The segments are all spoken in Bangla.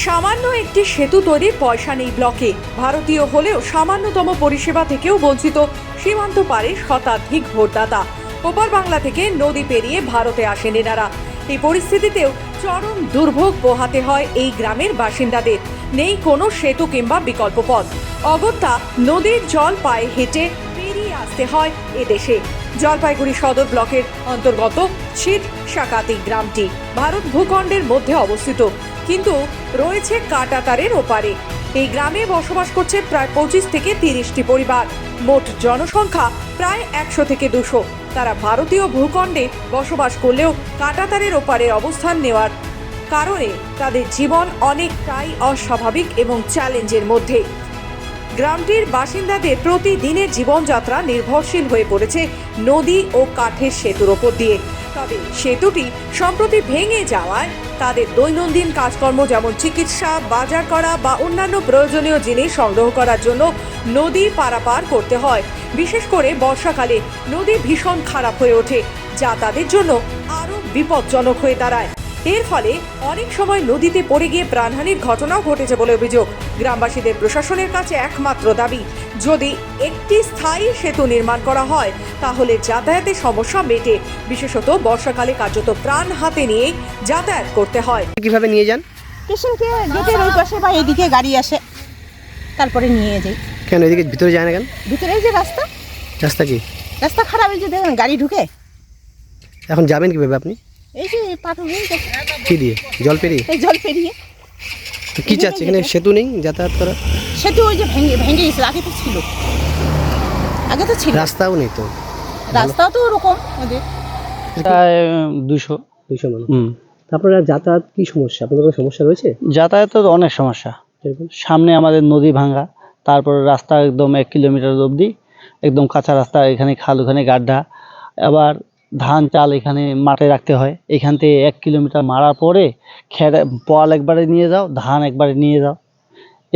সামান্য একটি সেতু তৈরির পয়সা নেই ব্লকে। ভারতীয় হলেও সামান্যতম পরিষেবা থেকেও বঞ্চিত সীমান্ত পারে শতাধিক ভোটদাতা। ওপার বাংলা থেকে নদী পেরিয়ে ভারতে আসেন এনারা। এই পরিস্থিতিতেও চরম দুর্ভোগ পোহাতে হয় এই গ্রামের বাসিন্দাদের। নেই কোনো সেতু কিংবা বিকল্প পথ। অগত্যা নদীর জল পায়ে হেঁটে পেরিয়ে আসতে হয় এদেশে। জলপাইগুড়ি সদর ব্লকের অন্তর্গত ছিট সাকাতি গ্রামটি ভারত ভূখণ্ডের মধ্যে অবস্থিত, কিন্তু রয়েছে কাঁটাতারের ওপারে। এই গ্রামে বসবাস করছে প্রায় 25 থেকে 30টি পরিবার। মোট জনসংখ্যা প্রায় 100 থেকে 200। তারা ভারতীয় ভূখণ্ডে বসবাস করলেও কাঁটাতারের ওপারে অবস্থান নেওয়ার কারণে তাদের জীবন অনেকটাই অস্বাভাবিক এবং চ্যালেঞ্জের মধ্যে। গ্রামটির বাসিন্দাদের প্রতিদিনের জীবনযাত্রা নির্ভরশীল হয়ে পড়েছে নদী ও কাঠের সেতুর ওপর দিয়ে। তবে সেতুটি সম্প্রতি ভেঙে যাওয়ায় তাদের দৈনন্দিন কাজকর্ম যেমন চিকিৎসা, বাজার করা বা অন্যান্য প্রয়োজনীয় জিনিস সংগ্রহ করার জন্য নদী পারাপার করতে হয়। বিশেষ করে বর্ষাকালে নদী ভীষণ খারাপ হয়ে ওঠে, যা তাদের জন্য আরও বিপজ্জনক হয়ে দাঁড়ায়। এর ফলে অনেক সময় নদীতে পড়ে গিয়ে প্রাণহানির ঘটনাও ঘটেছে বলে অভিযোগ। গ্রামবাসীদের প্রশাসনের কাছে একমাত্র দাবি, যদি একটি স্থায়ী সেতু নির্মাণ করা হয় তাহলে যাতায়াতের সমস্যা মেটে। বিশেষত বর্ষাকালে কার্যত প্রাণ হাতে নিয়ে যাতায়াত করতে হয়। কিভাবে নিয়ে যান? পেশেন্টকে গেটের ওই পাশে বা এদিকে গাড়ি আসে, তারপরে নিয়ে যাই। কেন এদিকে ভিতরে যায় না কেন? ভিতরে এই যে রাস্তা কি রাস্তা খারাপ, এই যে দেখেন গাড়ি ঢুকে। এখন যাবেন কিভাবে আপনি? এই যে পাথর কি দিয়ে? জল পেরিয়ে? এই জল পেরিয়ে। তো কি চাচ্ছে? এখানে সেতু নেই যাতায়াত করা? সেতু ওই যে ভেঙে গেছিল, আগে তো ছিল, রাস্তাও নেই তো। রাস্তাও তো ওরকম ওদের প্রায় 200 মানুষ। আপনারা যাতায়াত কি সমস্যা? আপনাদের কোনো সমস্যা রয়েছে? যাতায়াতের অনেক সমস্যা। সামনে আমাদের নদী ভাঙ্গা, তারপরে রাস্তা একদম 1 কিলোমিটার অবধি একদম কাঁচা রাস্তা, এখানে খাল, ওখানে গাড্ডা। আবার ধান চাল এখানে মাঠে রাখতে হয়, এখান থেকে 1 কিলোমিটার মারার পরে পল একবারে নিয়ে যাও, ধান একবারে নিয়ে যাও,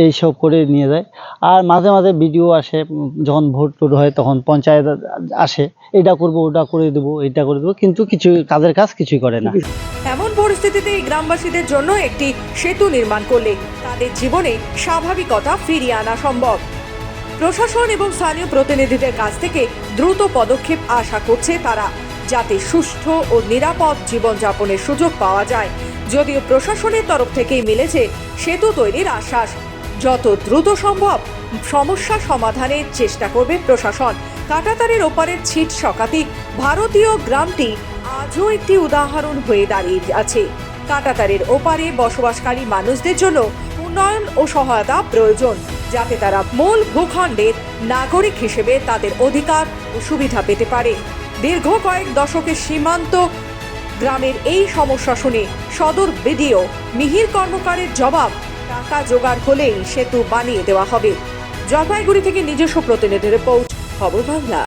এইসব করে নিয়ে যায়। আর মাঝে মাঝে ভিডিও আসে, যখন ভোট টোট হয় তখন পঞ্চায়েত আসে, এটা করবো, ওটা করে দেবো, এটা করে দেবো, কিন্তু কিছু কাজের কাজ কিছুই করে না। এমন পরিস্থিতিতে এই গ্রামবাসীদের জন্য একটি সেতু নির্মাণ করলে তাদের জীবনে স্বাভাবিকতা ফিরিয়ে আনা সম্ভব। প্রশাসন এবং স্থানীয় প্রতিনিধিদের কাছ থেকে দ্রুত পদক্ষেপ আশা করছে তারা, যাতে সুষ্ঠু ও নিরাপদ জীবনযাপনের সুযোগ পাওয়া যায়। যদিও প্রশাসনের তরফ থেকেই মিলেছে সেতু তৈরির আশ্বাস। যত দ্রুত সম্ভব সমস্যা সমাধানের চেষ্টা করবে প্রশাসন। কাঁটাতারের ওপারের ছিট সকাতি ভারতীয় গ্রামটি আজও একটি উদাহরণ হয়ে দাঁড়িয়ে আছে। কাঁটাতারের ওপারে বসবাসকারী মানুষদের জন্য উন্নয়ন ও সহায়তা প্রয়োজন, যাতে তারা মূল ভূখণ্ডের নাগরিক হিসেবে তাদের অধিকার ও সুবিধা পেতে পারে। দীর্ঘ কয়েক দশকের সীমান্ত গ্রামের এই সমস্যা শুনে সদর বিডিও মিহির কর্মকারের জবাব, টাকা জোগাড় হলেই সেতু বানিয়ে দেওয়া হবে। জলপাইগুড়ি থেকে নিজস্ব প্রতিনিধি রিপোর্ট, খবর বাংলা।